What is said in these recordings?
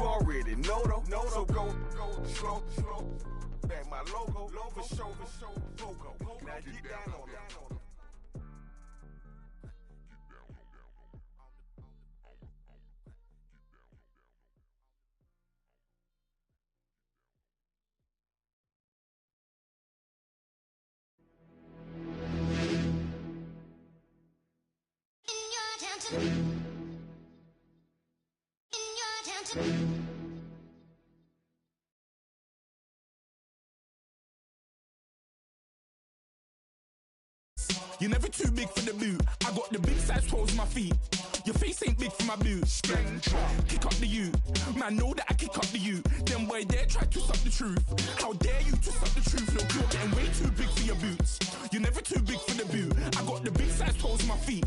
already know though. So go slow. Back my logo for show, logo. Now get down on it. You're never too big for the boot. I got the big size toes on my feet. Your face ain't big for my boots. Kick up the you. Man, know that I kick up the you. Then boy dare try to suck the truth. How dare you to suck the truth? Look, you're getting way too big for your boots. You're never too big for the boot. I got the big size toes on my feet.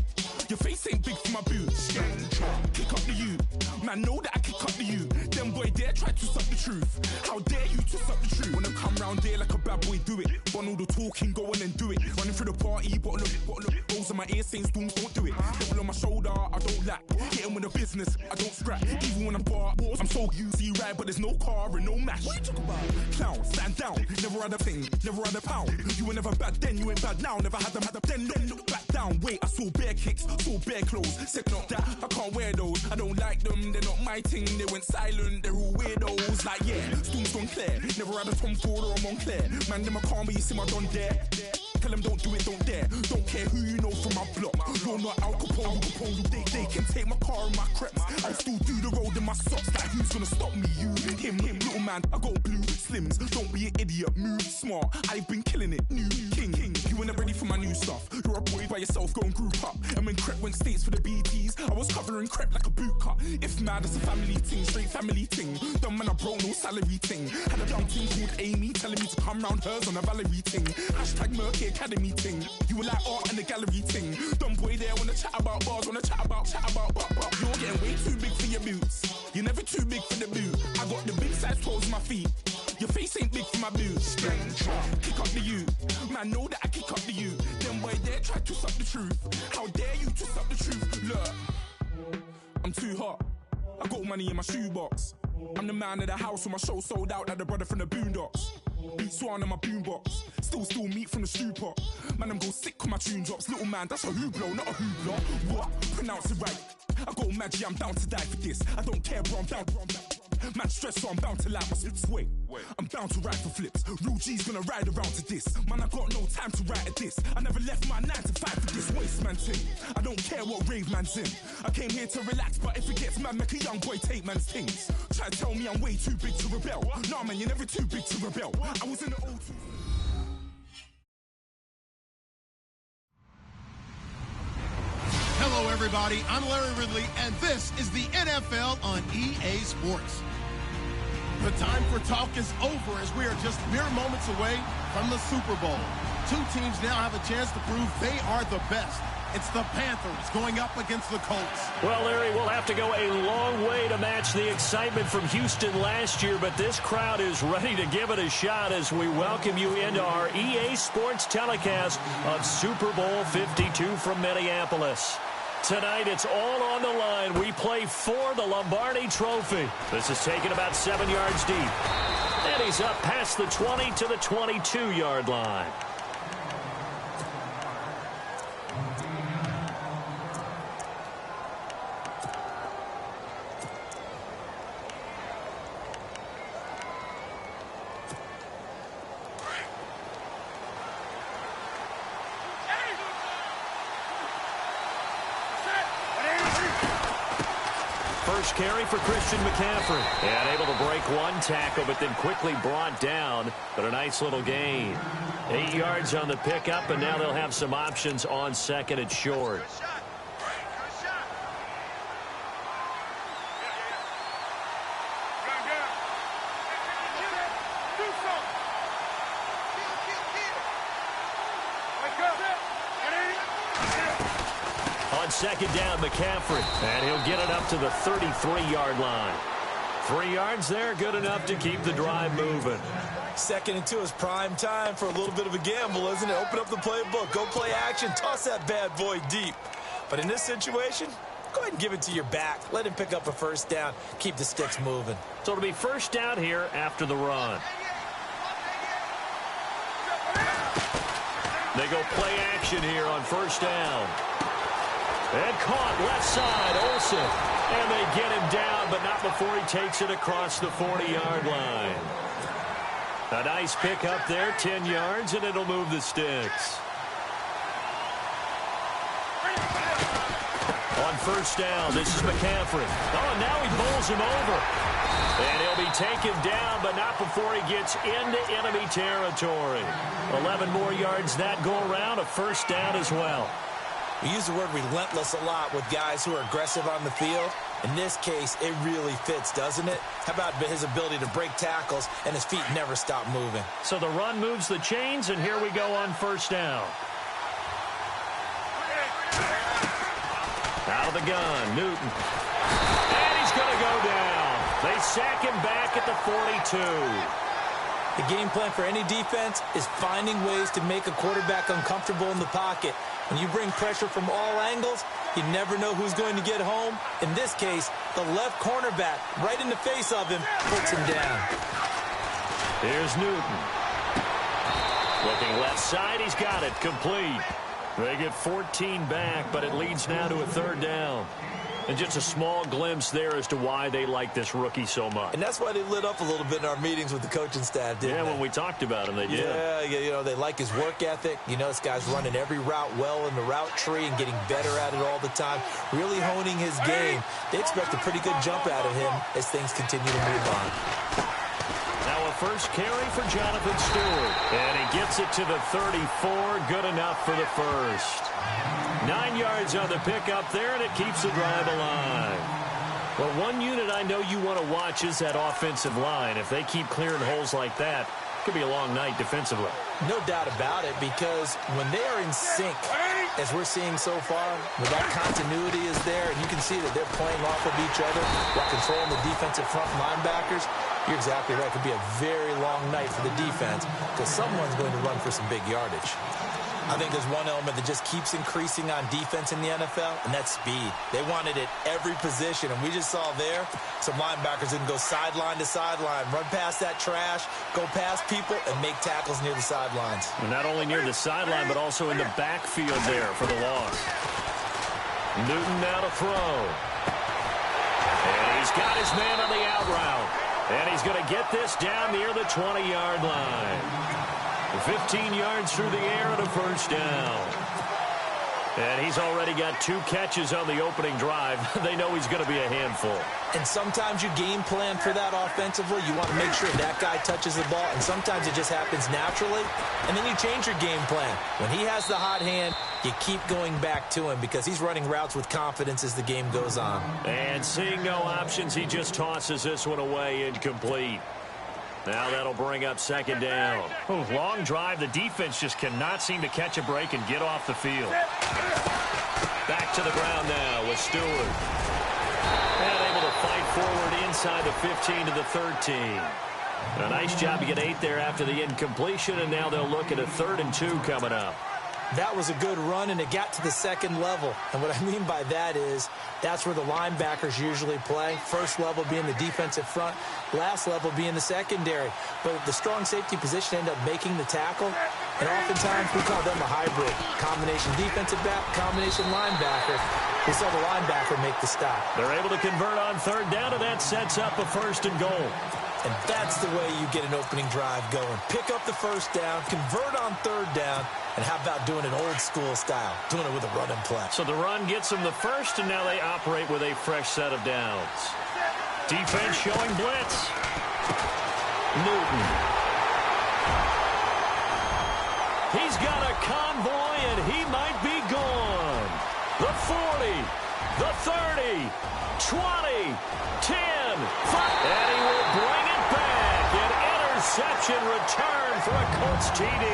Your face ain't big for my boots. Kick up the you. Man, know that I kick up the you. Then boy dare try to suck the truth. How dare you to suck the truth? Wanna come round there like a bad boy, do it. Want all the talking, go on and do it. Running through the party, bottle of rolls in my ear saying storms, don't do it. Double on my shoulder, I don't lack. Hitting with the business, I don't scrap. Even when I'm bar, I'm so easy right, but there's no car and no mash. What you talk about? Clown, stand down. Never had a thing, never had a pound. You were never bad then, you ain't bad now. Never had them, then look back down. Wait, I saw bare kicks, saw bare clothes. Said not that, I can't wear those. I don't like them, they're not my thing. They went silent, they're all weirdos. Like yeah, storms gone clear. Never had a Tom Ford or a Montclair. Man, them a calm, but you see my done there. Tell them don't do it, don't dare. Don't care who you know from my block. You're not Al Capone. They can take my car and my creps. I'll still do the road in my socks. Like who's gonna stop me? You, him, little man. I got blue slims. Don't be an idiot. Move smart. I've been killing it. New king. You ain't ready for my new stuff. You're a boy by yourself. Go and group up. And when Crep went states for the BTs, I was covering Crep like a boot cut. If mad, it's a family thing. Straight family thing. Dumb man, I broke no salary thing. Had a young thing called Amy telling me to come round hers on a Valerie thing. Hashtag Murky Academy thing. You were like art and the gallery thing. Dumb boy there wanna chat about bars, wanna chat about. You're getting way too big for your boots. You're never too big for the boot. I got the big size toes on my feet. Your face ain't big for my boots. Kick up the you. Man, know that I kick up the you. Then boy dare try to suck the truth. How dare you to suck the truth? Look, I'm too hot. I got money in my shoebox. I'm the man of the house when my show sold out like the brother from the Boondocks. Beat Swan in my boombox. Still meat from the stew pot. Man, I'm go sick when my tune drops. Little man, that's a hooplo, not a hoopla. What? Pronounce it right. I got magic, I'm bound to die for this. I don't care, bro, I'm down. Man, stress, so I'm bound to like my slips. Wait, I'm bound to ride for flips. Real G's gonna ride around to this. Man, I got no time to write at this. I never left my 9 to 5 for this waste man thing. I don't care what rave man's in. I came here to relax, but if it gets mad, make a young boy take man's things. Try to tell me I'm way too big to rebel. Nah, man, you're never too big to rebel. I was in the O2. Hello, everybody. I'm Larry Ridley, and this is the NFL on EA Sports. The time for talk is over as we are just mere moments away from the Super Bowl. Two teams now have a chance to prove they are the best. It's the Panthers going up against the Colts. Well, Larry, we'll have to go a long way to match the excitement from Houston last year, but this crowd is ready to give it a shot as we welcome you into our EA Sports telecast of Super Bowl 52 from Minneapolis. Tonight, it's all on the line. We play for the Lombardi Trophy. This is taken about 7 yards deep. And he's up past the 20 to the 22-yard line. First carry for Christian McCaffrey. And able to break one tackle, but then quickly brought down. But a nice little gain. 8 yards on the pickup, and now they'll have some options on second and short. On second down, McCaffrey, and he'll get it up to the 33-yard line. 3 yards there, good enough to keep the drive moving. Second and 2 is prime time for a little bit of a gamble, isn't it? Open up the playbook, go play action, toss that bad boy deep. But in this situation, go ahead and give it to your back. Let him pick up a first down. Keep the sticks moving. So it'll be first down here after the run. They go play action here on first down. And caught left side, Olsen. And they get him down, but not before he takes it across the 40-yard line. A nice pick up there, 10 yards, and it'll move the sticks. On first down, this is McCaffrey. Oh, and now he bowls him over. And he'll be taken down, but not before he gets into enemy territory. 11 more yards that go around, a first down as well. We use the word relentless a lot with guys who are aggressive on the field. In this case, it really fits, doesn't it? How about his ability to break tackles and his feet never stop moving? So the run moves the chains, and here we go on first down. Out of the gun, Newton. And he's going to go down. They sack him back at the 42. The game plan for any defense is finding ways to make a quarterback uncomfortable in the pocket. When you bring pressure from all angles, you never know who's going to get home. In this case, the left cornerback, right in the face of him, puts him down. Here's Newton. Looking left side, he's got it, complete. They get 14 back, but it leads now to a third down. And just a small glimpse there as to why they like this rookie so much. And that's why they lit up a little bit in our meetings with the coaching staff, didn't they? Yeah, when we talked about him, they did. Yeah, you know, they like his work ethic. You know, this guy's running every route well in the route tree and getting better at it all the time, really honing his game. They expect a pretty good jump out of him as things continue to move on. Now a first carry for Jonathan Stewart. And he gets it to the 34. Good enough for the first. 9 yards on the pickup there, and it keeps the drive alive. Well, one unit I know you want to watch is that offensive line. If they keep clearing holes like that, it could be a long night defensively. No doubt about it, because when they are in sync, as we're seeing so far, when that continuity is there, and you can see that they're playing off of each other while controlling the defensive front linebackers, you're exactly right. It could be a very long night for the defense because someone's going to run for some big yardage. I think there's one element that just keeps increasing on defense in the NFL, and that's speed. They want it at every position, and we just saw there some linebackers that can go sideline to sideline, run past that trash, go past people, and make tackles near the sidelines. And not only near the sideline, but also in the backfield there for the loss. Newton now to throw. And he's got his man on the out route. And he's going to get this down near the 20-yard line. 15 yards through the air and a first down. And he's already got 2 catches on the opening drive. They know he's going to be a handful. And sometimes you game plan for that offensively. You want to make sure that guy touches the ball, and sometimes it just happens naturally. And then you change your game plan. When he has the hot hand, you keep going back to him because he's running routes with confidence as the game goes on. And seeing no options, he just tosses this one away incomplete. Now that'll bring up second down. Oh, long drive. The defense just cannot seem to catch a break and get off the field. Back to the ground now with Stewart. And able to fight forward inside the 15 to the 13. A nice job to get 8 there after the incompletion, and now they'll look at a 3rd and 2 coming up. That was a good run, and it got to the second level. And what I mean by that is that's where the linebackers usually play. First level being the defensive front, last level being the secondary. But the strong safety position ended up making the tackle, and oftentimes we call them a hybrid. Combination defensive back, combination linebacker. We saw the linebacker make the stop. They're able to convert on 3rd down, and that sets up a 1st and goal. And that's the way you get an opening drive going. Pick up the first down, convert on 3rd down, and how about doing it old school style, doing it with a run and play. So the run gets them the first, and now they operate with a fresh set of downs. Defense showing blitz. Newton. He's got a convoy, and he might be gone. The 40, the 30, 20, 10, 5, and he will bring it back. An interception return for a Colts TD.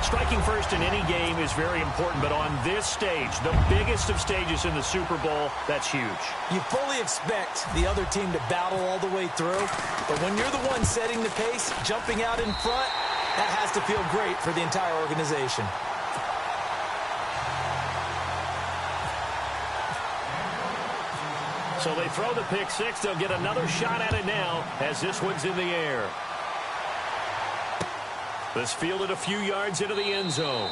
Striking first in any game is very important, but on this stage, the biggest of stages in the Super Bowl, that's huge. You fully expect the other team to battle all the way through, but when you're the one setting the pace, jumping out in front, that has to feel great for the entire organization. So they throw the pick six. They'll get another shot at it now as this one's in the air. This fielded a few yards into the end zone.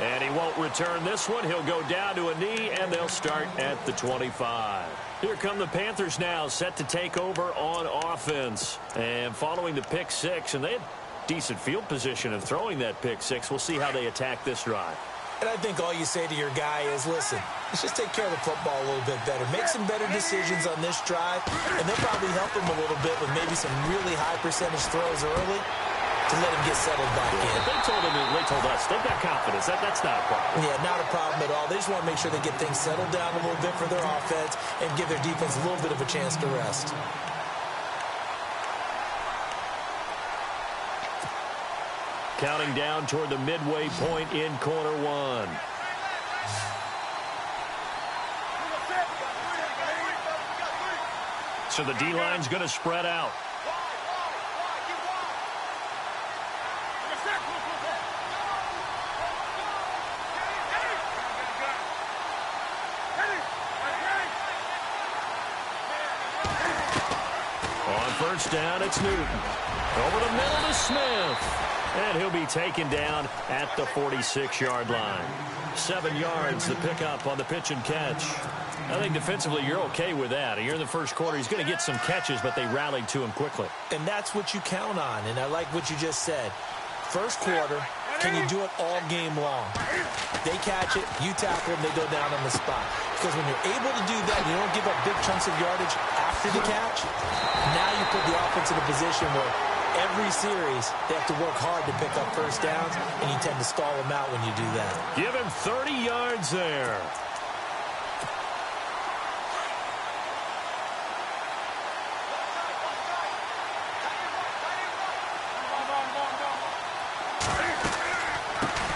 And he won't return this one. He'll go down to a knee, and they'll start at the 25. Here come the Panthers now, set to take over on offense. And following the pick six, and they had decent field position of throwing that pick six. We'll see how they attack this drive. And I think all you say to your guy is, listen, let's just take care of the football a little bit better. Make some better decisions on this drive, and they'll probably help him a little bit with maybe some really high percentage throws early to let him get settled back in. If they told us, they've got confidence. That's not a problem. Yeah, not a problem at all. They just want to make sure they get things settled down a little bit for their offense and give their defense a little bit of a chance to rest. Counting down toward the midway point in quarter one. So the D-line's going to spread out. On first down, it's Newton. Over the middle to Smith. And he'll be taken down at the 46-yard line. 7 yards, the pickup on the pitch and catch. I think defensively you're okay with that. Here in the first quarter, he's going to get some catches, but they rallied to him quickly. And that's what you count on, and I like what you just said. First quarter, can you do it all game long? They catch it, you tackle them, they go down on the spot. Because when you're able to do that, you don't give up big chunks of yardage after the catch. Now you put the offense in a position where every series, they have to work hard to pick up first downs, and you tend to stall them out when you do that. Give him 30 yards there.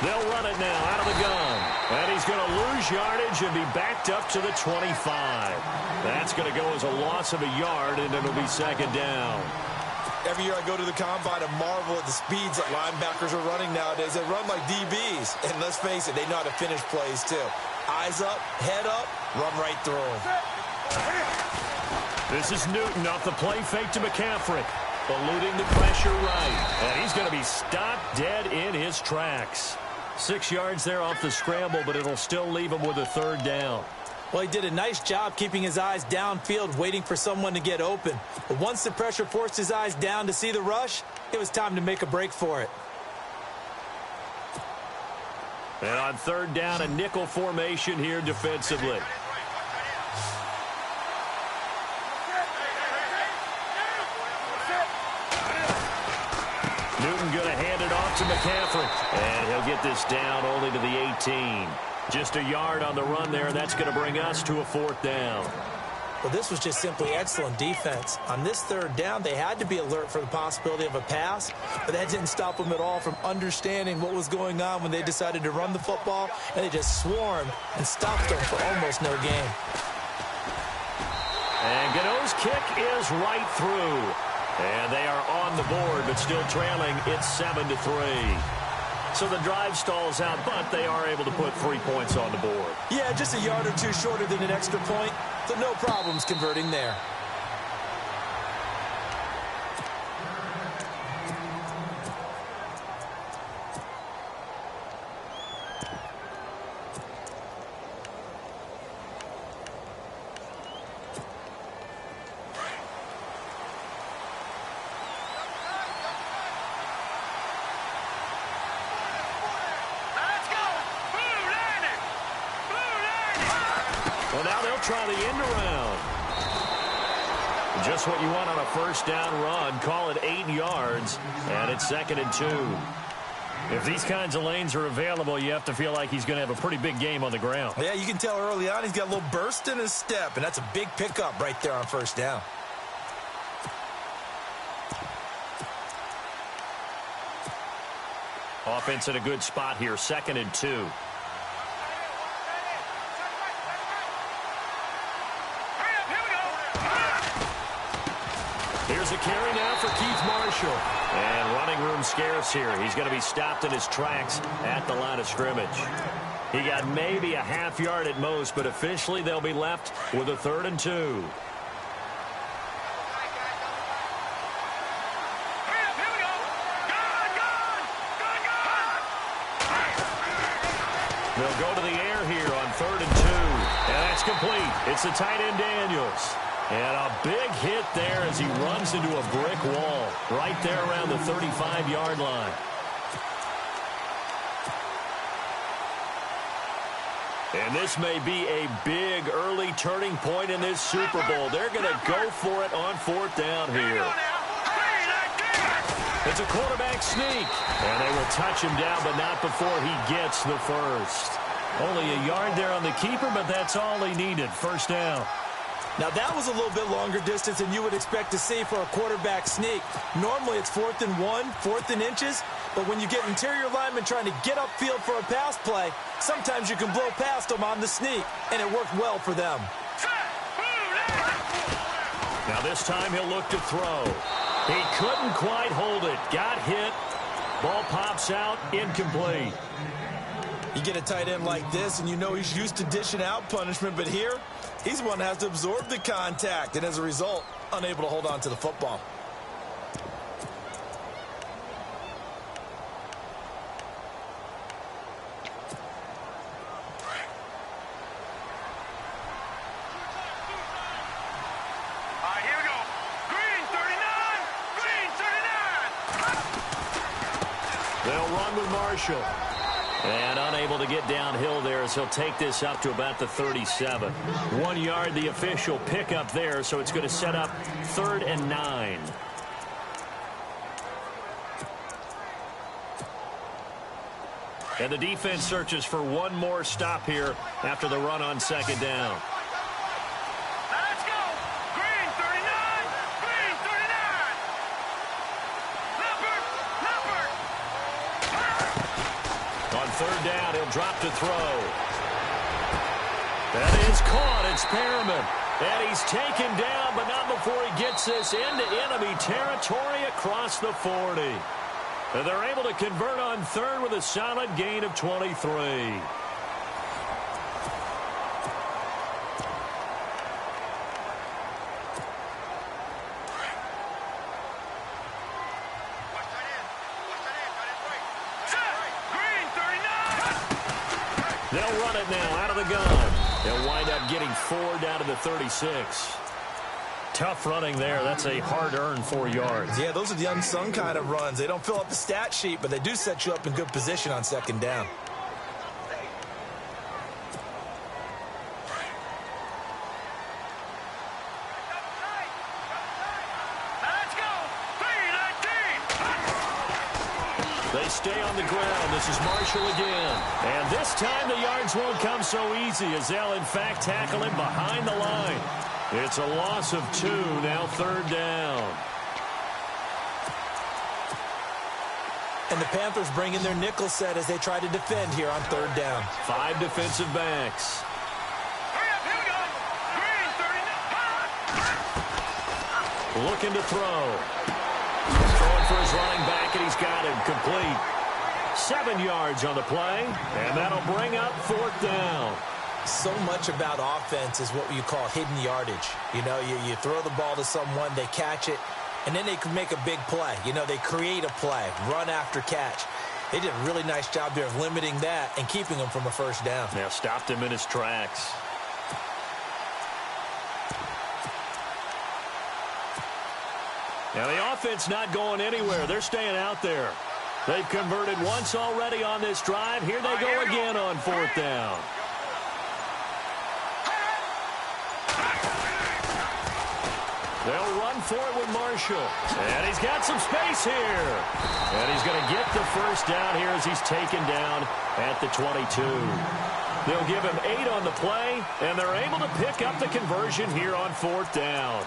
They'll run it now out of the gun. And he's going to lose yardage and be backed up to the 25. That's going to go as a loss of a yard, and it'll be second down. Every year I go to the combine and marvel at the speeds that linebackers are running nowadays. They run like DBs. And let's face it, they know how to finish plays too. Eyes up, head up, run right through them. This is Newton off the play fake to McCaffrey. Eluding the pressure right. And he's going to be stopped dead in his tracks. 6 yards there off the scramble, but it'll still leave him with a third down. Well, he did a nice job keeping his eyes downfield, waiting for someone to get open. But once the pressure forced his eyes down to see the rush, it was time to make a break for it. And on third down, a nickel formation here defensively. Newton going to hand it off to McCaffrey. And he'll get this down only to the 18. Just a yard on the run there. That's going to bring us to a fourth down. Well, this was just simply excellent defense. On this third down, they had to be alert for the possibility of a pass, but that didn't stop them at all from understanding what was going on when they decided to run the football, and they just swarmed and stopped them for almost no gain. And Gano's kick is right through. And they are on the board, but still trailing. It's 7-3. So the drive stalls out, but they are able to put 3 points on the board. Yeah, just a yard or two shorter than an extra point, so no problems converting there. Well, now they'll try the end around. Just what you want on a first down run. Call it 8 yards, and it's 2nd and 2. If these kinds of lanes are available, you have to feel like he's going to have a pretty big game on the ground. Yeah, you can tell early on he's got a little burst in his step, and that's a big pickup right there on first down. Offense in a good spot here, 2nd and 2. Here's a carry now for Keith Marshall. And running room scarce here. He's going to be stopped in his tracks at the line of scrimmage. He got maybe a half yard at most, but officially they'll be left with a 3rd and 2. They'll go to the air here on 3rd and 2. And that's complete. It's the tight end Daniels. And a big hit there as he runs into a brick wall right there around the 35-yard line. And this may be a big early turning point in this Super Bowl. They're going to go for it on 4th down here. It's a quarterback sneak. And they will touch him down, but not before he gets the first. Only a yard there on the keeper, but that's all he needed. 1st down. Now, that was a little bit longer distance than you would expect to see for a quarterback sneak. Normally, it's 4th and 1, 4th and inches. But when you get interior linemen trying to get upfield for a pass play, sometimes you can blow past them on the sneak, and it worked well for them. Now, this time he'll look to throw. He couldn't quite hold it. Got hit. Ball pops out. Incomplete. You get a tight end like this, and you know he's used to dishing out punishment, but here, he's the one that has to absorb the contact, and as a result, unable to hold on to the football. Here we go. Green 39. Green 39. They'll run with Marshall. And unable to get downhill there as he'll take this up to about the 37. 1 yard, the official pickup there, so it's going to set up 3rd and 9. And the defense searches for one more stop here after the run on 2nd down. Let's go. Green 39. Green 39. Number. On 3rd down, he'll drop to throw. That is caught. It's Perriman. And he's taken down, but not before he gets this into enemy territory across the 40. And they're able to convert on 3rd with a solid gain of 23. They'll run it now out of the gun. They'll wind up getting 4 down to the 36. Tough running there. That's a hard-earned 4 yards. Yeah, those are the unsung kind of runs. They don't fill up the stat sheet, but they do set you up in good position on 2nd down. They stay on the ground. This is Marshall again. And this time the yards won't come so easy as they'll, in fact, tackle him behind the line. It's a loss of 2, now 3rd down. And the Panthers bring in their nickel set as they try to defend here on 3rd down. 5 defensive backs. Hurry up, here we go. Green 39. Looking to throw. Throwing for his running back, and he's got him complete. 7 yards on the play, and that'll bring up 4th down. So much about offense is what you call hidden yardage. You know, you throw the ball to someone, they catch it, and then they can make a big play. You know, they create a play, run after catch. They did a really nice job there of limiting that and keeping him from a 1st down. Now stopped him in his tracks. Now the offense not going anywhere. They're staying out there. They've converted once already on this drive. Here they go again on 4th down. They'll run for it with Marshall. And he's got some space here. And he's going to get the 1st down here as he's taken down at the 22. They'll give him 8 on the play, and they're able to pick up the conversion here on 4th down.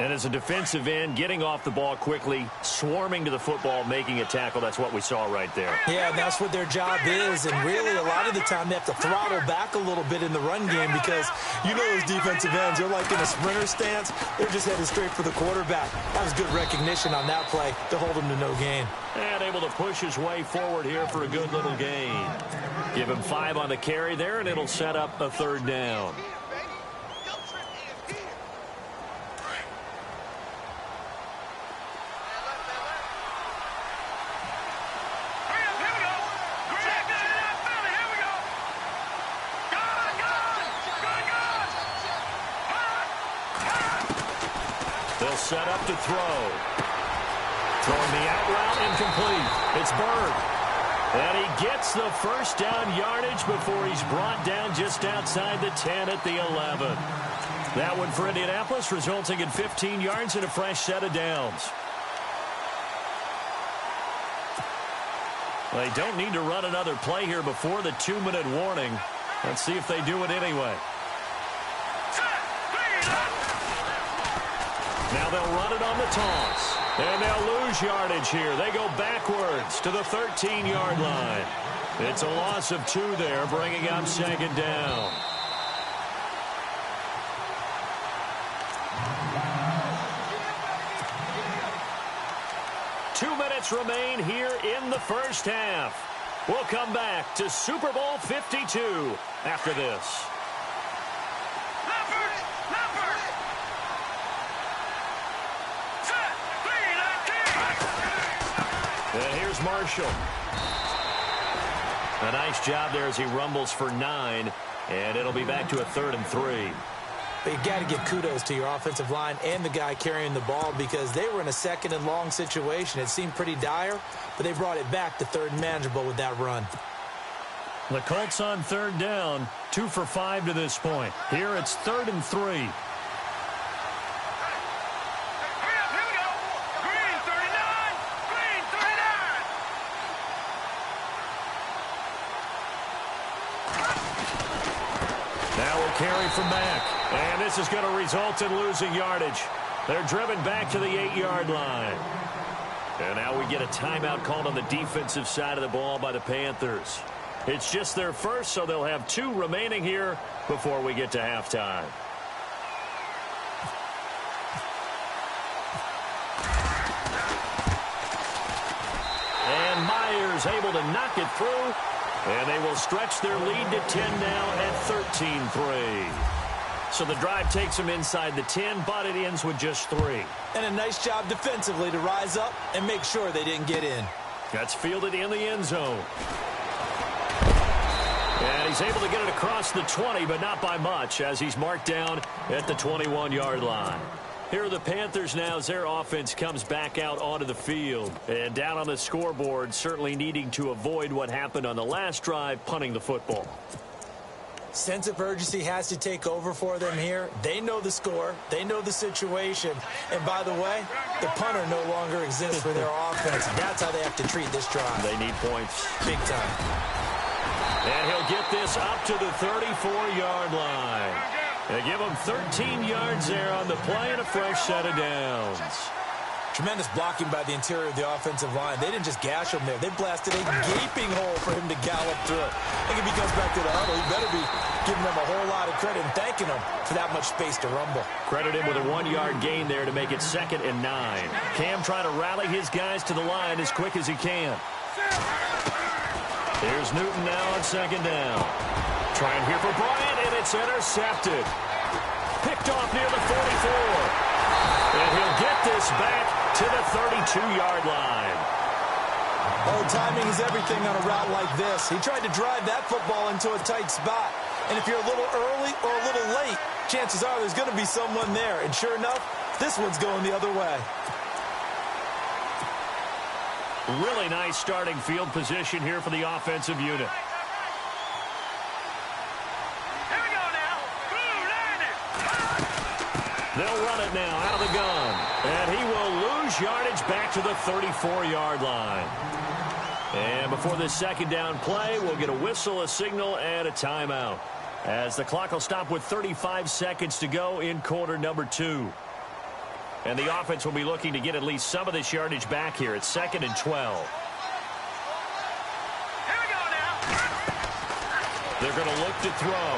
And as a defensive end, getting off the ball quickly, swarming to the football, making a tackle, that's what we saw right there. Yeah, and that's what their job is. And really, a lot of the time, they have to throttle back a little bit in the run game because you know those defensive ends, they're like in a sprinter stance. They're just headed straight for the quarterback. That was good recognition on that play to hold him to no gain. And able to push his way forward here for a good little gain. Give him 5 on the carry there, and it'll set up a 3rd down. They'll set up to throw. Throwing the out route, incomplete. It's Bird. And he gets the first down yardage before he's brought down just outside the 10 at the 11. That one for Indianapolis, resulting in 15 yards and a fresh set of downs. They don't need to run another play here before the 2-minute warning. Let's see if they do it anyway. Now they'll run it on the toss. And they'll lose yardage here. They go backwards to the 13-yard line. It's a loss of 2 there, bringing up 2nd down. Two minutes remain here in the first half. We'll come back to Super Bowl 52 after this. And here's Marshall. A nice job there as he rumbles for 9, and it'll be back to a 3rd and 3. But you got to give kudos to your offensive line and the guy carrying the ball because they were in a 2nd and long situation. It seemed pretty dire, but they brought it back to 3rd and manageable with that run. The Colts on 3rd down, 2 for 5 to this point. Here it's 3rd and 3. Carry from back, and this is going to result in losing yardage. They're driven back to the 8-yard line. And now we get a timeout called on the defensive side of the ball by the Panthers. It's just their first, so they'll have 2 remaining here before we get to halftime. And Myers able to knock it through. And they will stretch their lead to 10 now at 13-3. So the drive takes them inside the 10, but it ends with just 3. And a nice job defensively to rise up and make sure they didn't get in. That's fielded in the end zone. And he's able to get it across the 20, but not by much, as he's marked down at the 21-yard line. Here are the Panthers now as their offense comes back out onto the field. And down on the scoreboard, certainly needing to avoid what happened on the last drive, punting the football. Sense of urgency has to take over for them here. They know the score. They know the situation. And by the way, the punter no longer exists for their offense. That's how they have to treat this drive. They need points. Big time. And he'll get this up to the 34-yard line. They give him 13 yards there on the play and a fresh set of downs. Tremendous blocking by the interior of the offensive line. They didn't just gash him there. They blasted a gaping hole for him to gallop through. I think if he comes back to the huddle, he better be giving them a whole lot of credit and thanking them for that much space to rumble. Credit him with a 1-yard gain there to make it 2nd and 9. Cam trying to rally his guys to the line as quick as he can. Here's Newton now on 2nd down. Trying here for Bryant, and it's intercepted. Picked off near the 44. And he'll get this back to the 32-yard line. Oh, timing is everything on a route like this. He tried to drive that football into a tight spot. And if you're a little early or a little late, chances are there's going to be someone there. And sure enough, this one's going the other way. Really nice starting field position here for the offensive unit. They'll run it now out of the gun. And he will lose yardage back to the 34-yard line. And before this 2nd down play, we'll get a whistle, a signal, and a timeout. As the clock will stop with 35 seconds to go in quarter number 2. And the offense will be looking to get at least some of this yardage back here. It's 2nd and 12. Here we go now. They're going to look to throw.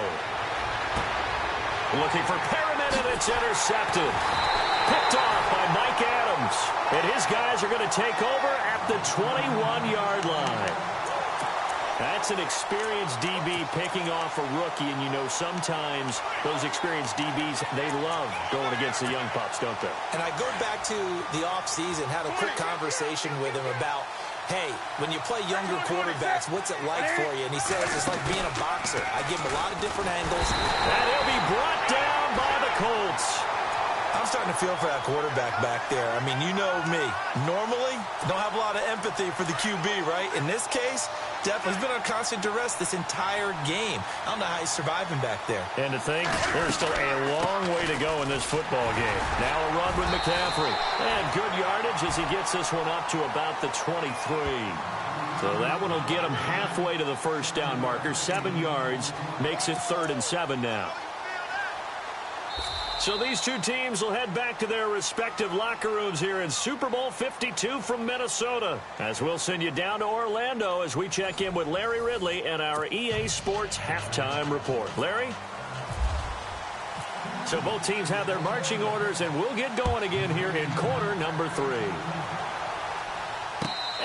Looking for Perriman, and it's intercepted. Picked off by Mike Adams. And his guys are going to take over at the 21-yard line. That's an experienced DB picking off a rookie, and you know sometimes those experienced DBs, they love going against the young pups, don't they? And I go back to the offseason, had a quick conversation with him about, hey, when you play younger quarterbacks, what's it like for you? And he says it's like being a boxer. I give him a lot of different angles. And he'll be brought down by the Colts. I'm starting to feel for that quarterback back there. I mean, you know me. Normally, don't have a lot of empathy for the QB, right? In this case, definitely, he's been on constant duress this entire game. I don't know how he's surviving back there. And to think, there's still a long way to go in this football game. Now a run with McCaffrey. And good yardage as he gets this one up to about the 23. So that one will get him halfway to the first down marker. 7 yards makes it 3rd and 7 now. So these two teams will head back to their respective locker rooms here in Super Bowl 52 from Minnesota. As we'll send you down to Orlando as we check in with Larry Ridley and our EA Sports halftime report. Larry? So both teams have their marching orders, and we'll get going again here in quarter number 3.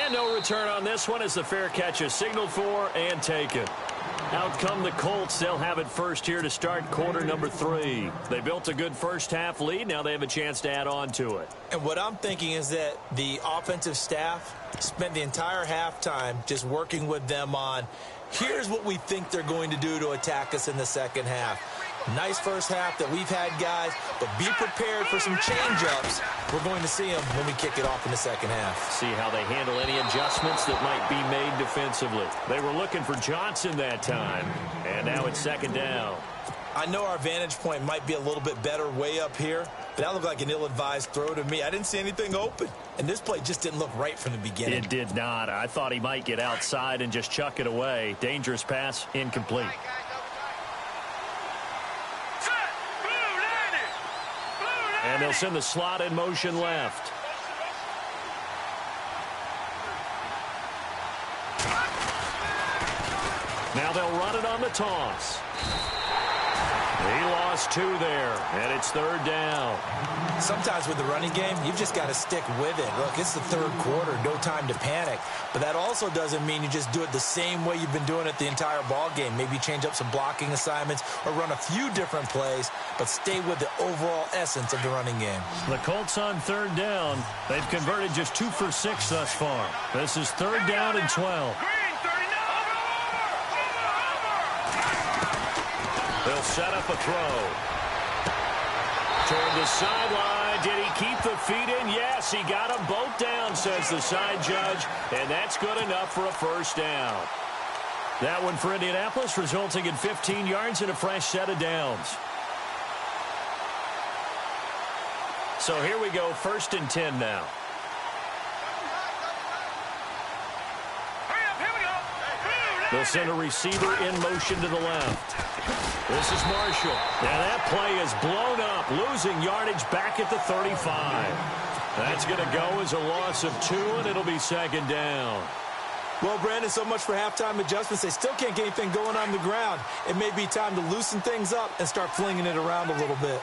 And no return on this one as the fair catch is signaled for and taken. Out come the Colts. They'll have it first here to start quarter number 3. They built a good first-half lead. Now they have a chance to add on to it. And what I'm thinking is that the offensive staff spent the entire halftime just working with them on, here's what we think they're going to do to attack us in the second half. Nice first half that we've had, guys, but be prepared for some change-ups. We're going to see them when we kick it off in the second half. See how they handle any adjustments that might be made defensively. They were looking for Johnson that time, and now it's 2nd down. I know our vantage point might be a little bit better way up here, but that looked like an ill-advised throw to me. I didn't see anything open, and this play just didn't look right from the beginning. It did not. I thought he might get outside and just chuck it away. Dangerous pass, incomplete. And they'll send the slot in motion left. Now they'll run it on the toss. He lost 2 there, and it's 3rd down. Sometimes with the running game, you've just got to stick with it. Look, it's the 3rd quarter, no time to panic. But that also doesn't mean you just do it the same way you've been doing it the entire ball game. Maybe change up some blocking assignments or run a few different plays, but stay with the overall essence of the running game. The Colts on 3rd down. They've converted just 2 for 6 thus far. This is 3rd down and 12. They'll set up a throw. Toward the sideline. Did he keep the feet in? Yes, he got them both down, says the side judge. And that's good enough for a first down. That one for Indianapolis, resulting in 15 yards and a fresh set of downs. So here we go, 1st and 10 now. They'll send a receiver in motion to the left. This is Marshall. Now that play is blown up, losing yardage back at the 35. That's going to go as a loss of 2, and it'll be 2nd down. Well, Brandon, so much for halftime adjustments. They still can't get anything going on the ground. It may be time to loosen things up and start flinging it around a little bit.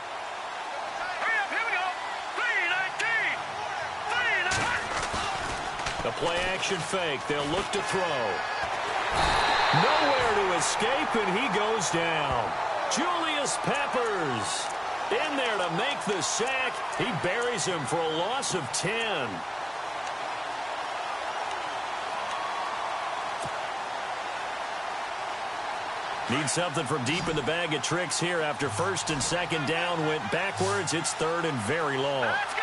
The play-action fake. They'll look to throw. Nowhere to escape, and he goes down. Julius Peppers in there to make the sack. He buries him for a loss of 10. Need something from deep in the bag of tricks here after 1st and 2nd down went backwards. It's 3rd and very long. Let's go.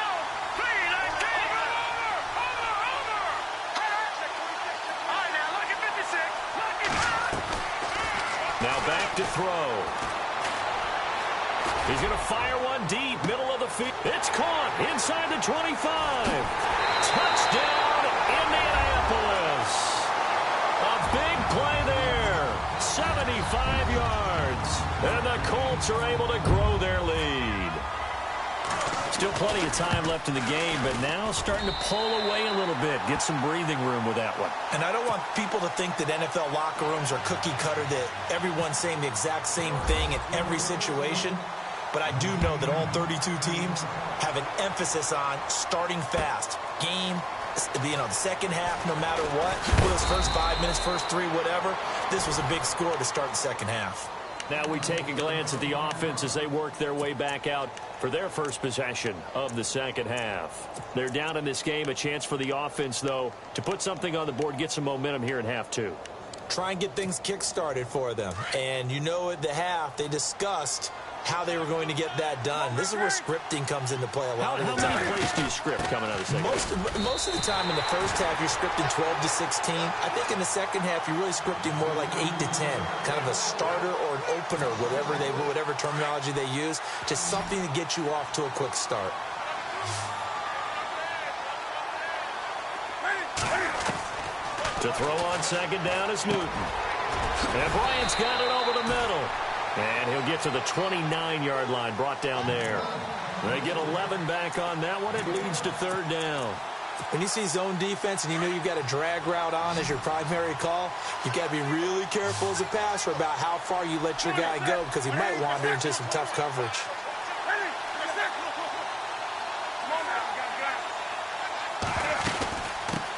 Now back to throw. He's going to fire one deep, middle of the field. It's caught inside the 25. Touchdown, Indianapolis. A big play there. 75 yards. And the Colts are able to grow their lead. Still plenty of time left in the game, but now starting to pull away a little bit. Get some breathing room with that one. And I don't want people to think that NFL locker rooms are cookie cutter, that everyone's saying the exact same thing in every situation. But I do know that all 32 teams have an emphasis on starting fast. Game, the second half, no matter what. Those first 5 minutes, first 3, whatever. This was a big score to start the second half. Now we take a glance at the offense as they work their way back out for their first possession of the second half. They're down in this game. A chance for the offense, though, to put something on the board, get some momentum here in half 2. Try and get things kick-started for them. And at the half, they discussed how they were going to get that done. This is where scripting comes into play a lot of the time. How many plays do you script coming out of the second half? Most of the time in the first half, you're scripting 12 to 16. I think in the second half, you're really scripting more like 8 to 10. Kind of a starter or an opener, whatever terminology they use, just something to get you off to a quick start. To throw on second down is Newton. And Bryant's got it over the middle. And he'll get to the 29-yard line, brought down there. They get 11 back on that one. It leads to third down. When you see zone defense and you know you've got a drag route on as your primary call, you've got to be really careful as a passer about how far you let your guy go because he might wander into some tough coverage.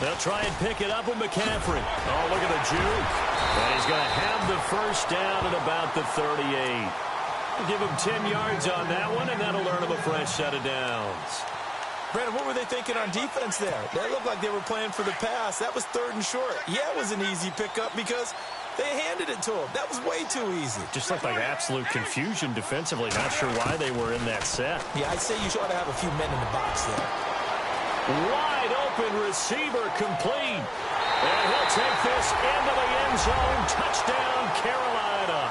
They'll try and pick it up with McCaffrey. Oh, look at the juke. And he's going to have the first down at about the 38. We'll give him 10 yards on that one, and that'll earn him a fresh set of downs. Brandon, what were they thinking on defense there? That looked like they were playing for the pass. That was 3rd and short. Yeah, it was an easy pickup because they handed it to him. That was way too easy. Just looked like absolute confusion defensively. Not sure why they were in that set. Yeah, I'd say you ought to have a few men in the box there. Wide open receiver complete. And he'll take this into the end zone. Touchdown, Carolina.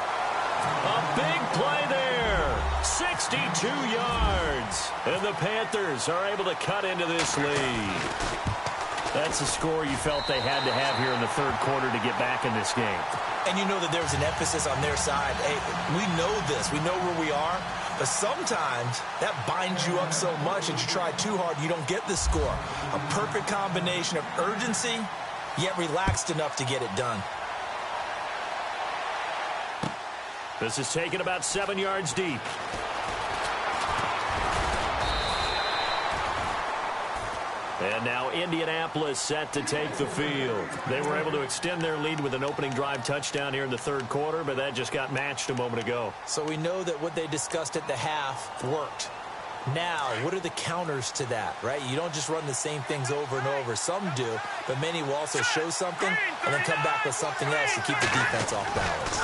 A big play there. 62 yards. And the Panthers are able to cut into this lead. That's a score you felt they had to have here in the third quarter to get back in this game. And you know that there was an emphasis on their side. Hey, we know this. We know where we are. But sometimes that binds you up so much that you try too hard, you don't get the score. A perfect combination of urgency, yet relaxed enough to get it done. This is taken about 7 yards deep. And now Indianapolis set to take the field. They were able to extend their lead with an opening drive touchdown here in the third quarter, but that just got matched a moment ago. So we know that what they discussed at the half worked. Now, what are the counters to that, right? You don't just run the same things over and over. Some do, but many will also show something and then come back with something else to keep the defense off balance.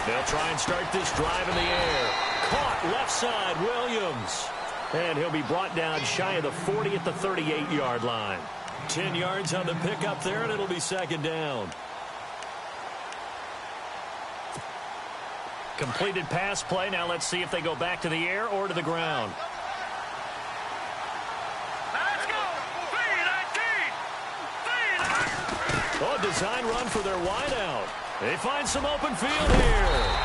They'll try and start this drive in the air. Caught left side, Williams. And he'll be brought down shy of the 40 at the 38-yard line. 10 yards on the pickup there, and it'll be second down. Completed pass play. Now let's see if they go back to the air or to the ground. Let's go. Oh, design run for their wideout. They find some open field here.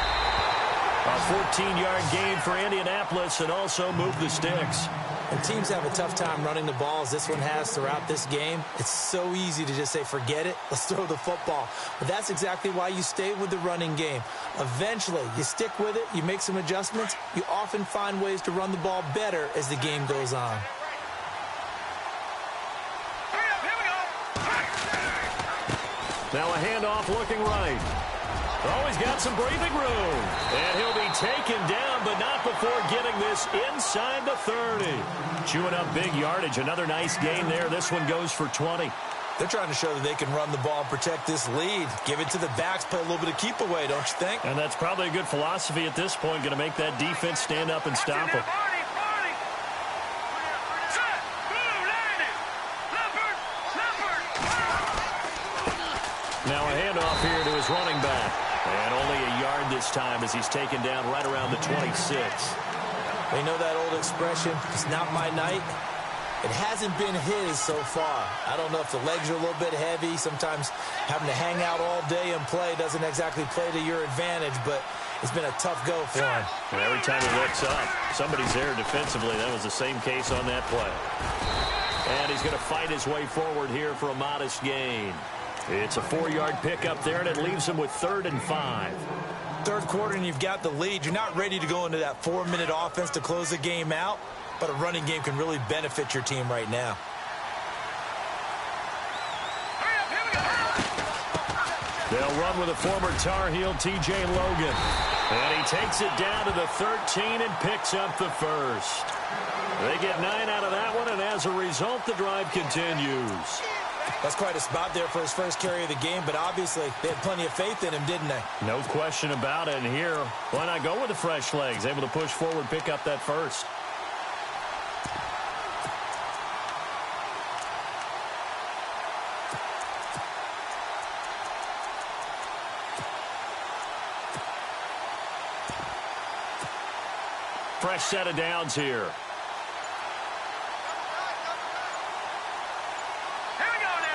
A 14-yard gain for Indianapolis and also move the sticks. And teams have a tough time running the ball as this one has throughout this game. It's so easy to just say, forget it, let's throw the football. But that's exactly why you stay with the running game. Eventually, you stick with it, you make some adjustments, you often find ways to run the ball better as the game goes on. Now a handoff looking right. Oh, he's got some breathing room. And he'll be taken down, but not before getting this inside the 30. Chewing up big yardage. Another nice gain there. This one goes for 20. They're trying to show that they can run the ball and protect this lead. Give it to the backs, play a little bit of keep away, don't you think? And that's probably a good philosophy at this point. Going to make that defense stand up and stop them. Now a handoff here to his running back. And only a yard this time as he's taken down right around the 26. They know that old expression, it's not my night. It hasn't been his so far. I don't know if the legs are a little bit heavy. Sometimes having to hang out all day and play doesn't exactly play to your advantage, but It's been a tough go for him. And every time he looks up, somebody's there defensively. That was the same case on that play. And he's going to fight his way forward here for a modest gain. It's a 4-yard pickup there, and it leaves him with 3rd and 5. Third quarter, and you've got the lead. You're not ready to go into that 4-minute offense to close the game out, but a running game can really benefit your team right now. They'll run with a former Tar Heel, T.J. Logan. And he takes it down to the 13 and picks up the first. They get 9 out of that one, and as a result, the drive continues. That's quite a spot there for his first carry of the game, but obviously they had plenty of faith in him, didn't they? No question about it. And here, why not go with the fresh legs? Able to push forward, pick up that first. Fresh set of downs here.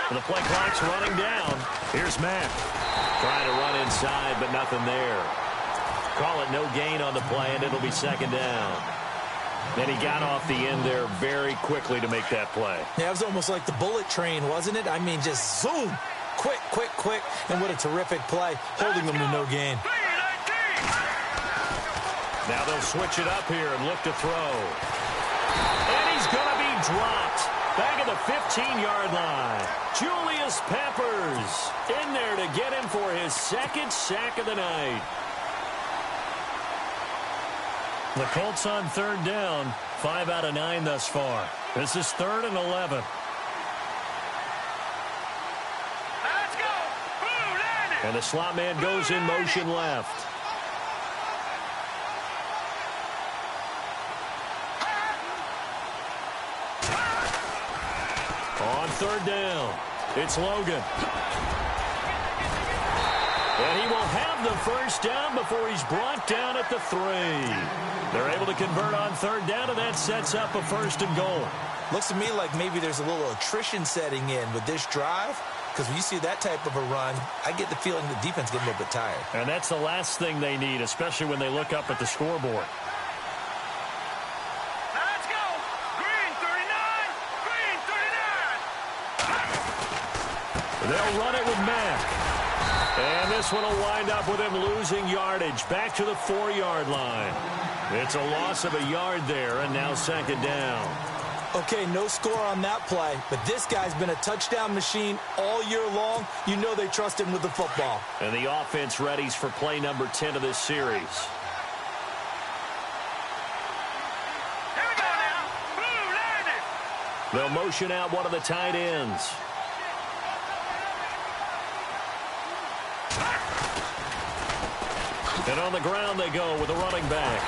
The play clock's running down. Here's Mack. Trying to run inside, but nothing there. Call it no gain on the play, and it'll be 2nd down. And he got off the end there very quickly to make that play. Yeah, it was almost like the bullet train, wasn't it? I mean, just zoom. Quick, quick, quick. And what a terrific play, holding them to no gain. Now they'll switch it up here and look to throw. And he's going to be dropped. Back at the 15-yard line. Julius Peppers in there to get him for his 2nd sack of the night. The Colts on 3rd down. 5 out of 9 thus far. This is 3rd and 11. Let's go. And the slot man goes in motion left. On 3rd down, it's Logan. And he will have the first down before he's brought down at the 3. They're able to convert on 3rd down, and that sets up a 1st and goal. Looks to me like maybe there's a little attrition setting in with this drive, because when you see that type of a run, I get the feeling the defense getting a little bit tired. And that's the last thing they need, especially when they look up at the scoreboard. They'll run it with Mack. And this one will wind up with him losing yardage back to the 4-yard line. It's a loss of a yard there, and now 2nd down. Okay, no score on that play, but this guy's been a touchdown machine all year long. You know they trust him with the football. And the offense readies for play number 10 of this series. Here we go now. Blue, land it. They'll motion out one of the tight ends. And on the ground they go with a running back.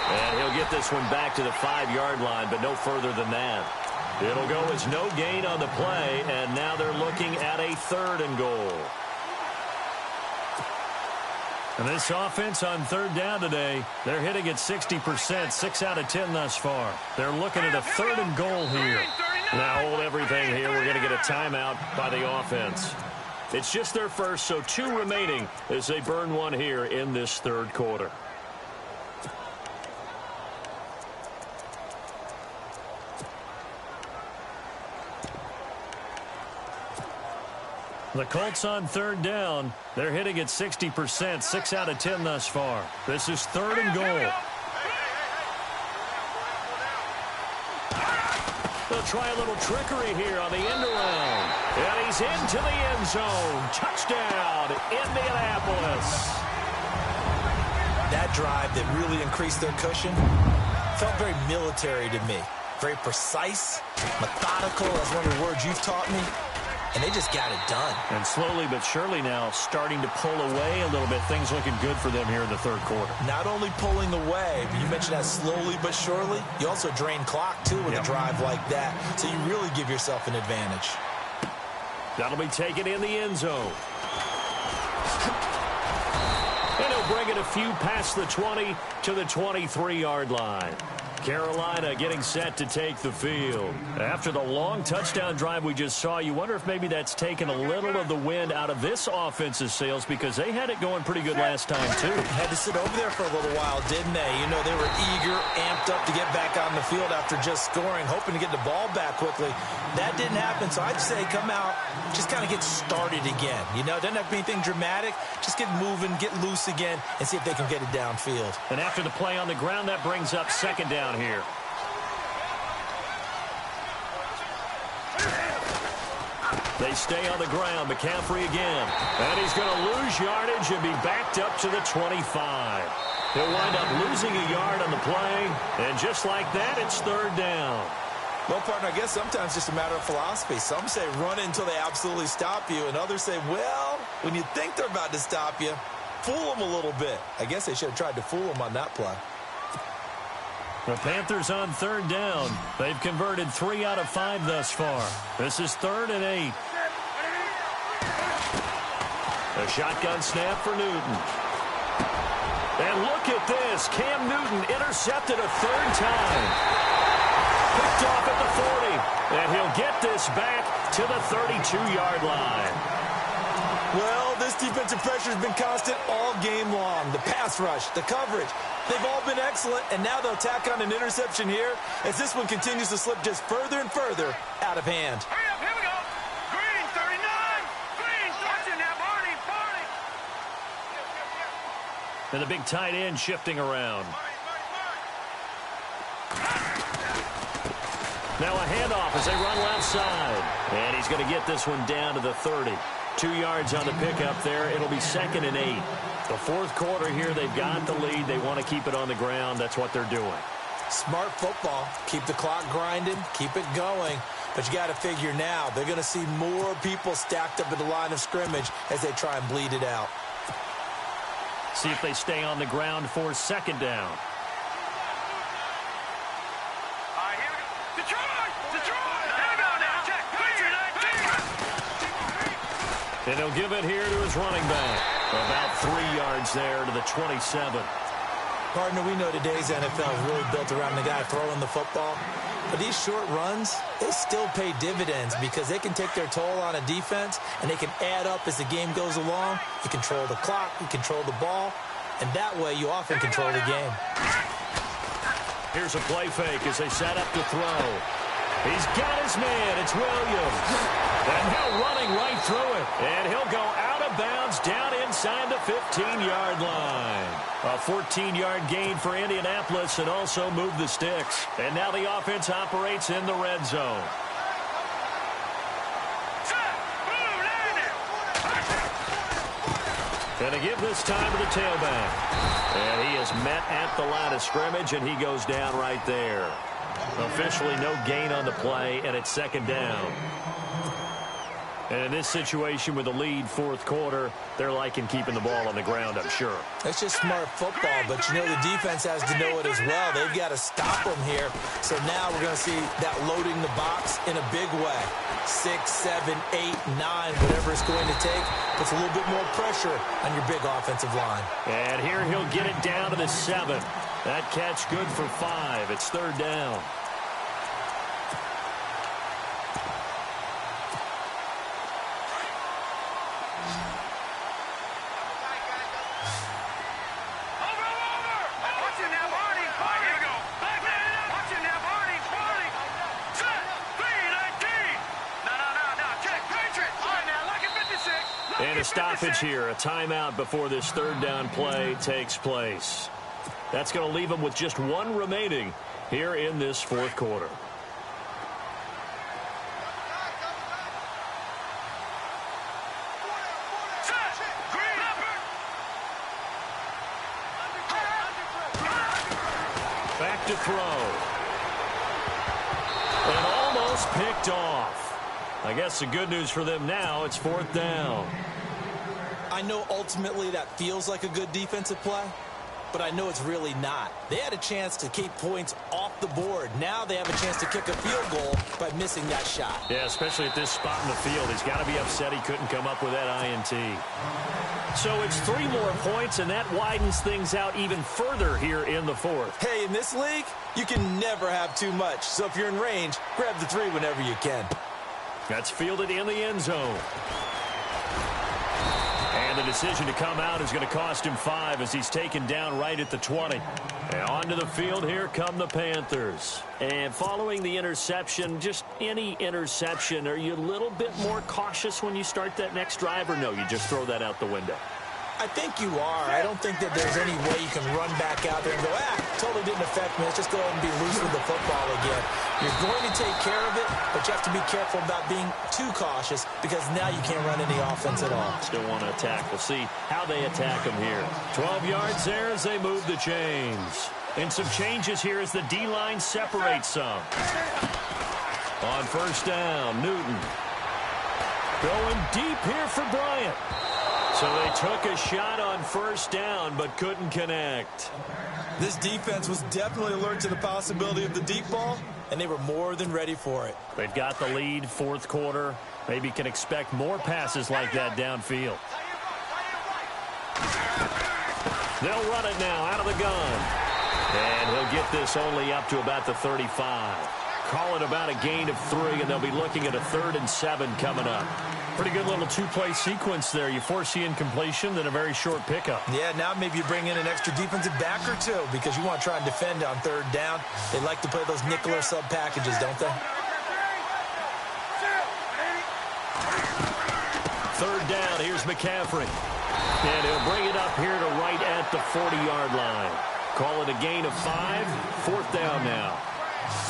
And he'll get this one back to the 5-yard line, but no further than that. It'll go as no gain on the play, and now they're looking at a 3rd and goal. And this offense on 3rd down today, they're hitting at 60%, 6 out of 10 thus far. They're looking at a 3rd and goal here. Now hold everything here. We're going to get a timeout by the offense. It's just their first, so 2 remaining as they burn one here in this 3rd quarter. The Colts on 3rd down. They're hitting at 60%, 6 out of 10 thus far. This is 3rd and goal. They'll try a little trickery here on the end around. And he's into the end zone. Touchdown, Indianapolis. That drive that really increased their cushion felt very military to me. Very precise, methodical, that's one of the words you've taught me. And they just got it done. And slowly but surely now starting to pull away a little bit. Things looking good for them here in the 3rd quarter. Not only pulling away, but you mentioned that slowly but surely. You also drain clock, too, with a drive like that. So you really give yourself an advantage. That'll be taken in the end zone. And he'll bring it a few past the 20 to the 23-yard line. Carolina getting set to take the field. After the long touchdown drive we just saw, you wonder if maybe that's taken a little of the wind out of this offense's sails because they had it going pretty good last time, too. Had to sit over there for a little while, didn't they? You know, they were eager, amped up to get back on the field after just scoring, hoping to get the ball back quickly. That didn't happen, so I'd say come out, just kind of get started again. You know, it doesn't have to be anything dramatic. Just get moving, get loose again, and see if they can get it downfield. And after the play on the ground, that brings up second down here. They stay on the ground. McCaffrey again. And he's going to lose yardage and be backed up to the 25. He'll wind up losing a yard on the play. And just like that, it's third down. Well, partner, I guess sometimes it's just a matter of philosophy. Some say run it until they absolutely stop you. And others say, well, when you think they're about to stop you, fool them a little bit. I guess they should have tried to fool them on that play. The Panthers on third down. They've converted 3 out of 5 thus far. This is 3rd and 8. A shotgun snap for Newton. And look at this. Cam Newton intercepted a third time. Picked off at the 40. And he'll get this back to the 32-yard line. Well, this defensive pressure has been constant all game long. The pass rush, the coverage, they've all been excellent, and now they'll tack on an interception here as this one continues to slip just further and further out of hand. Hurry up, here we go. Green, 39. Green, watching that, Barney. And the big tight end shifting around. Now a handoff as they run left side. And he's going to get this one down to the 30. 2 yards on the pickup there. It'll be 2nd and 8. The fourth quarter here, they've got the lead. They want to keep it on the ground. That's what they're doing. Smart football. Keep the clock grinding. Keep it going. But you got to figure now, they're going to see more people stacked up at the line of scrimmage as they try and bleed it out. See if they stay on the ground for second down. And he'll give it here to his running back. About 3 yards there to the 27. Partner, we know today's NFL is really built around the guy throwing the football. But these short runs, they still pay dividends because they can take their toll on a defense and they can add up as the game goes along. You control the clock, you control the ball, and that way you often control the game. Here's a play fake as they set up to throw. He's got his man. It's Williams. And he'll running right through it. And he'll go out of bounds down inside the 15-yard line. A 14-yard gain for Indianapolis and also move the sticks. And now the offense operates in the red zone. And to give this time to the tailback. And he is met at the line of scrimmage, and he goes down right there. Officially no gain on the play, and it's second down. And in this situation with the lead fourth quarter, they're liking keeping the ball on the ground, I'm sure. It's just smart football, but you know the defense has to know it as well. They've got to stop them here. So now we're going to see that loading the box in a big way. 6, 7, 8, 9, whatever it's going to take, puts a little bit more pressure on your big offensive line. And here he'll get it down to the 7. That catch good for 5. It's third down. And a stoppage here, a timeout before this third down play takes place. That's going to leave them with just 1 remaining here in this fourth quarter. Back to throw. And almost picked off. I guess the good news for them now, it's fourth down. I know ultimately that feels like a good defensive play, but I know it's really not. They had a chance to keep points off the board. Now they have a chance to kick a field goal by missing that shot. Yeah, especially at this spot in the field. He's got to be upset he couldn't come up with that INT. So it's 3 more points, and that widens things out even further here in the fourth. Hey, in this league, you can never have too much. So if you're in range, grab the 3 whenever you can. That's fielded in the end zone. And the decision to come out is going to cost him 5 as he's taken down right at the 20. And onto the field, here come the Panthers. And following the interception, just any interception, are you a little bit more cautious when you start that next drive, or no, you just throw that out the window? I think you are. I don't think that there's any way you can run back out there and go, totally didn't affect me. Let's just go ahead and be loose with the football again. You're going to take care of it, but you have to be careful about being too cautious because now you can't run any offense at all. Still want to attack. We'll see how they attack them here. 12 yards there as they move the chains. And some changes here as the D-line separates some. On first down, Newton. Going deep here for Bryant. So they took a shot on first down, but couldn't connect. This defense was definitely alert to the possibility of the deep ball, and they were more than ready for it. They've got the lead, fourth quarter. Maybe can expect more passes like that downfield. They'll run it now out of the gun. And he'll get this only up to about the 35. Call it about a gain of 3, and they'll be looking at a 3rd and 7 coming up. Pretty good little 2-play sequence there. You force the incompletion, then a very short pickup. Yeah, now maybe you bring in an extra defensive back or 2 because you want to try and defend on 3rd down. They like to play those nickel or sub packages, don't they? 3rd down, here's McCaffrey. And he'll bring it up here to right at the 40-yard line. Call it a gain of 5, 4th down now.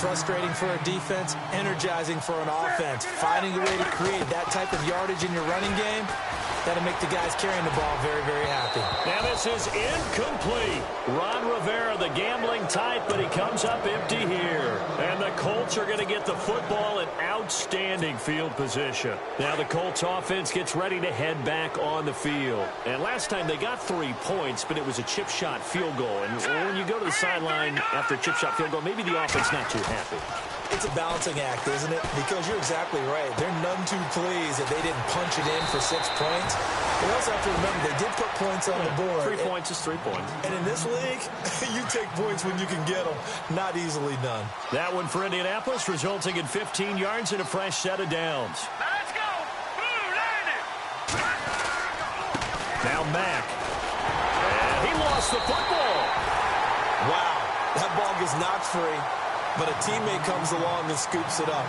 Frustrating for a defense, energizing for an offense. Finding a way to create that type of yardage in your running game, that'll make the guys carrying the ball very, very happy. Now this is incomplete. Ron Rivera, the gambling type, but he comes up empty here. And the Colts are going to get the football in outstanding field position. Now the Colts offense gets ready to head back on the field. And last time they got 3 points, but it was a chip shot field goal. And when you go to the sideline after a chip shot field goal, maybe the offense not too happy. It's a balancing act, isn't it? Because you're exactly right. They're none too pleased that they didn't punch it in for 6 points. We also have to remember they did put points on the board. 3 points is 3 points. And in this league, you take points when you can get them. Not easily done. That one for Indianapolis, resulting in 15 yards and a fresh set of downs. Let's go. Now Mack. And he lost the football. Wow. That ball gets knocked free, but a teammate comes along and scoops it up.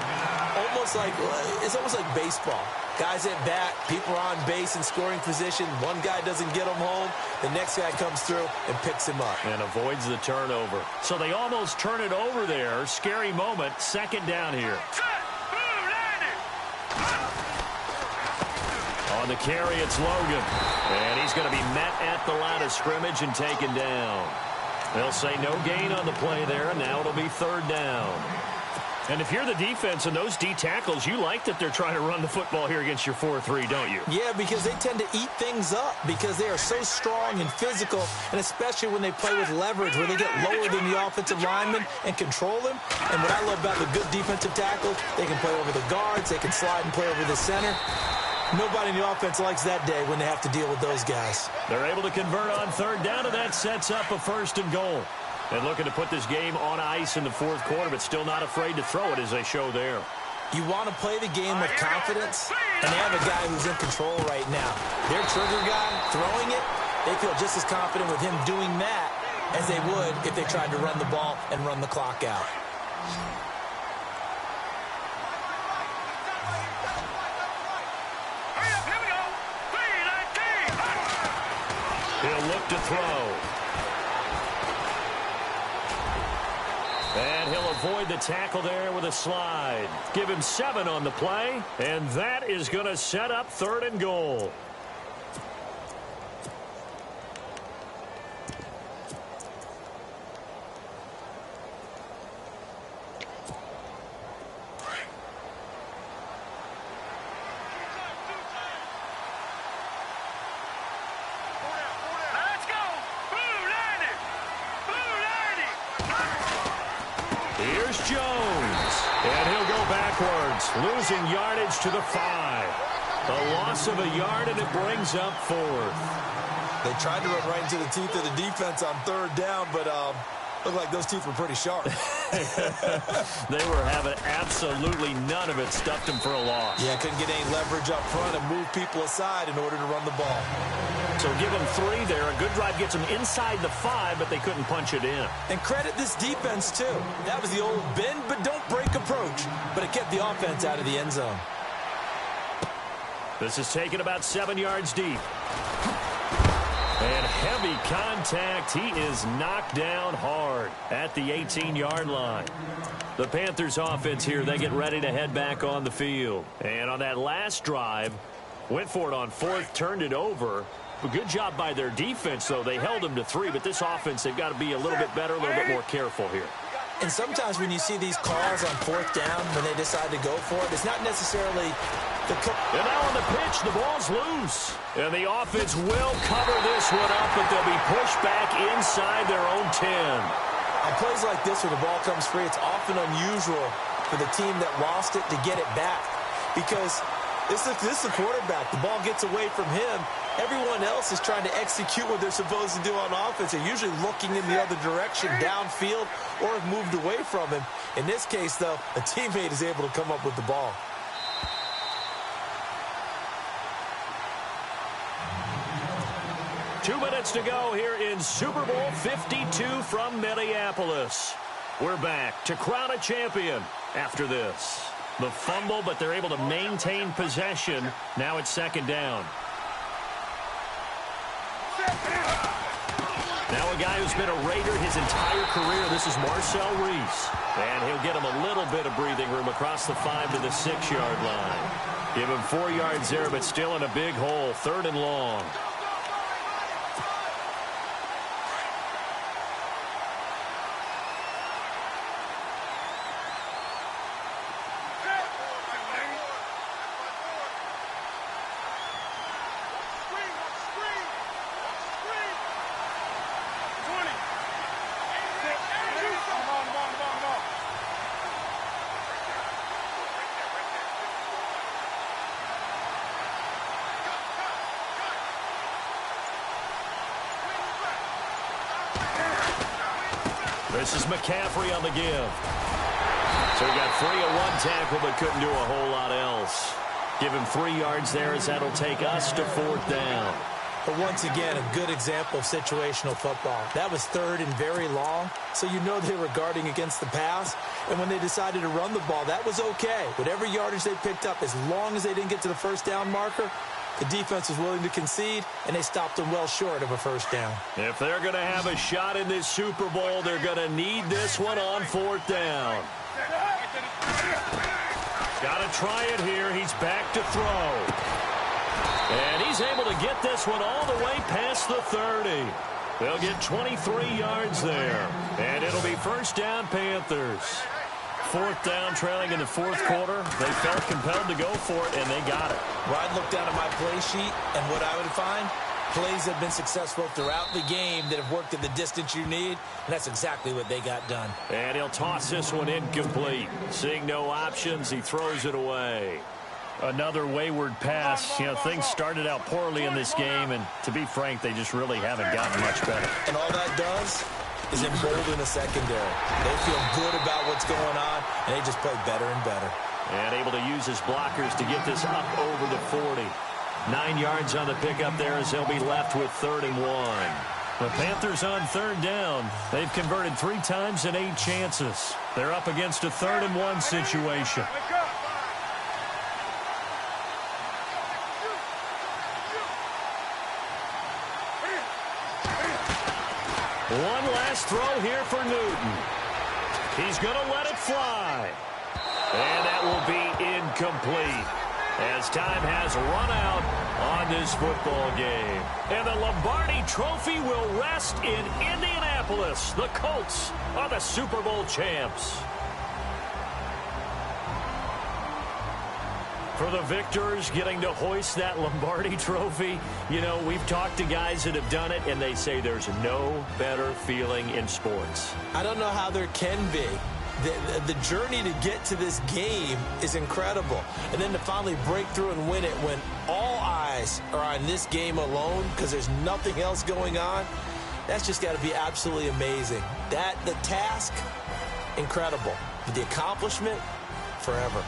It's almost like baseball. Guys at bat, people are on base in scoring position. One guy doesn't get him home. The next guy comes through and picks him up. And avoids the turnover. So they almost turn it over there. Scary moment. 2nd down here. On the carry, it's Logan. And he's going to be met at the line of scrimmage and taken down. They'll say no gain on the play there, and now it'll be 3rd down. And if you're the defense and those D tackles, you like that they're trying to run the football here against your 4-3, don't you? Yeah, because they tend to eat things up because they are so strong and physical, and especially when they play with leverage where they get lower than the offensive lineman and control them. And what I love about the good defensive tackles, they can play over the guards, they can slide and play over the center. Nobody in the offense likes that day when they have to deal with those guys. They're able to convert on 3rd down, and that sets up a 1st and goal. And looking to put this game on ice in the 4th quarter, but still not afraid to throw it as they show there. You want to play the game with confidence, and they have a guy who's in control right now. Their trigger guy throwing it, they feel just as confident with him doing that as they would if they tried to run the ball and run the clock out. He'll look to throw. And he'll avoid the tackle there with a slide. Give him 7 on the play, and that is going to set up 3rd and goal. Here's Jones, and he'll go backwards, losing yardage to the 5. A loss of a yard, and it brings up 4th. They tried to run right into the teeth of the defense on 3rd down, but looked like those teeth were pretty sharp. They were having absolutely none of it. Stuffed them for a loss. Yeah, couldn't get any leverage up front and move people aside in order to run the ball. So give them 3 there. A good drive gets them inside the 5, but they couldn't punch it in. And credit this defense, too. That was the old bend but don't break approach, but it kept the offense out of the end zone. This is taken about 7 yards deep. And heavy contact. He is knocked down hard at the 18-yard line. The Panthers offense here, they get ready to head back on the field. And on that last drive, went for it on 4th, turned it over. A good job by their defense, though. They held them to 3, but this offense, they've got to be a little bit better, a little bit more careful here. And sometimes when you see these calls on 4th down, when they decide to go for it, it's not necessarily the... And now on the pitch, the ball's loose. And the offense will cover this one up, but they'll be pushed back inside their own 10. On plays like this where the ball comes free, it's often unusual for the team that lost it to get it back. Because this is the quarterback. The ball gets away from him. Everyone else is trying to execute what they're supposed to do on offense. They're usually looking in the other direction, downfield, or have moved away from him. In this case, though, a teammate is able to come up with the ball. Two minutes to go here in Super Bowl 52 from Minneapolis. We're back to crown a champion after this. The fumble, but they're able to maintain possession. Now it's 2nd down. Now a guy who's been a Raider his entire career. This is Marcel Reese. And he'll get him a little bit of breathing room across the 5 to the 6-yard line. Give him 4 yards there, but still in a big hole. 3rd and long. This is McCaffrey on the give. So he got free of 1 tackle, but couldn't do a whole lot else. Give him 3 yards there as that'll take us to 4th down. But once again, a good example of situational football. That was 3rd and very long, so you know they were guarding against the pass. And when they decided to run the ball, that was okay. Whatever yardage they picked up, as long as they didn't get to the 1st down marker, the defense was willing to concede, and they stopped them well short of a 1st down. If they're going to have a shot in this Super Bowl, they're going to need this one on 4th down. Got to try it here. He's back to throw. And he's able to get this one all the way past the 30. They'll get 23 yards there. And it'll be 1st down, Panthers. 4th down, trailing in the 4th quarter. They felt compelled to go for it, and they got it. Well, I'd look down at my play sheet, and what I would find, plays have been successful throughout the game that have worked at the distance you need, and that's exactly what they got done. And he'll toss this one incomplete. Seeing no options, he throws it away. Another wayward pass. You know, things started out poorly in this game, and to be frank, they just really haven't gotten much better. And all that does is embolden the secondary. They feel good about what's going on, and they just play better and better. And able to use his blockers to get this up over the 40. 9 yards on the pickup there as they'll be left with 3rd and 1. The Panthers on 3rd down. They've converted 3 times in 8 chances. They're up against a 3rd and 1 situation. One last throw here for Newton. He's going to let it fly. And that will be incomplete as time has run out on this football game. And the Lombardi Trophy will rest in Indianapolis. The Colts are the Super Bowl champs. For the victors getting to hoist that Lombardi Trophy, you know, we've talked to guys that have done it, and they say there's no better feeling in sports. I don't know how there can be, the journey to get to this game is incredible. And then to finally break through and win it when all eyes are on this game alone because there's nothing else going on, that's just got to be absolutely amazing. The task, incredible. But the accomplishment, forever.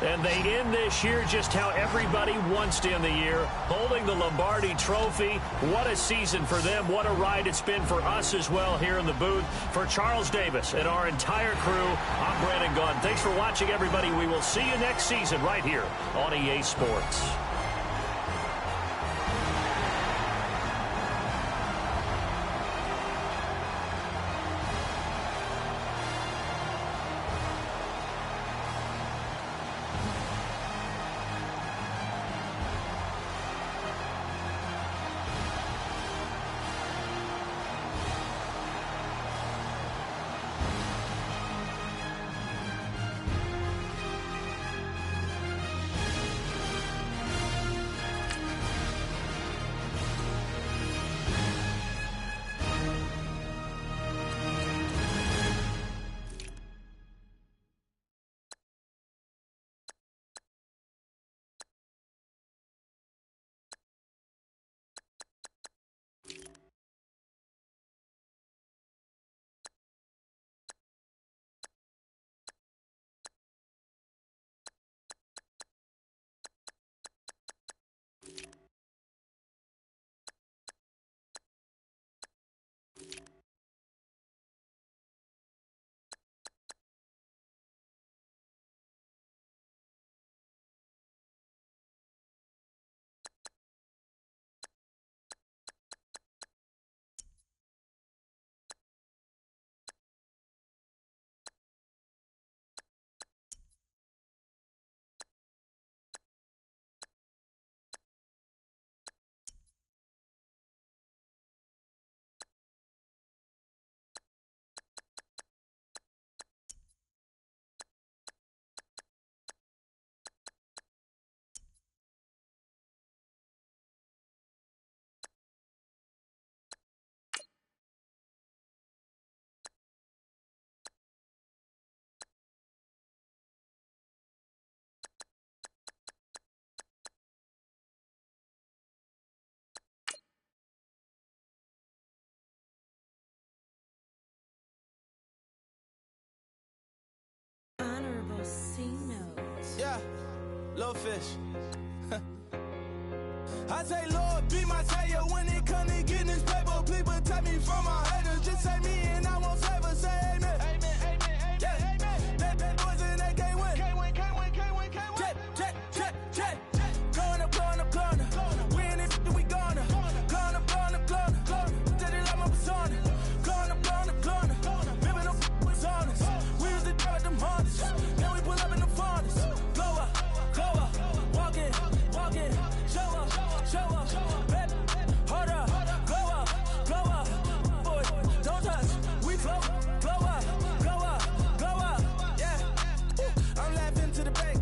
And they end this year just how everybody wants to end the year, holding the Lombardi Trophy. What a season for them. What a ride it's been for us as well here in the booth. For Charles Davis and our entire crew, I'm Brandon Gunn. Thanks for watching, everybody. We will see you next season right here on EA Sports. Yeah, little fish. I say, Lord, be my savior when it comes to getting this paper. Please protect me from my haters. Just say me and I won't save us. Say amen. Amen, amen, amen, yeah. Amen. That boys and they can't win. Can't win, can't win, can't win, can't win. Jet. Blowing up. We in it, we gonna. Blowing up. Did it like my persona. Blowing up. Living up was honest. We was the dog at them hunters. Then we pull up in the furnace. Glow up. Walking. Show up. Baby, hold up. Glow up. Boy, don't touch. We glow up. Yeah. I'm laughing to the bank.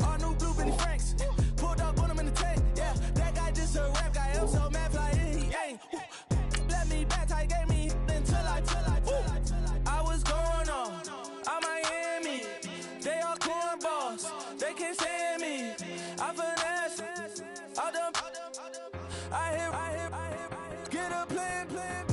All new blue Benny Franks. Pulled up on him in the tank. Yeah, that guy just a rap guy. I'm so mad fly in, he ain't. Let me back, tight gave me until I was going on Miami. They all cornballs. They can't stand me. I finesse. I hit. Get a plan.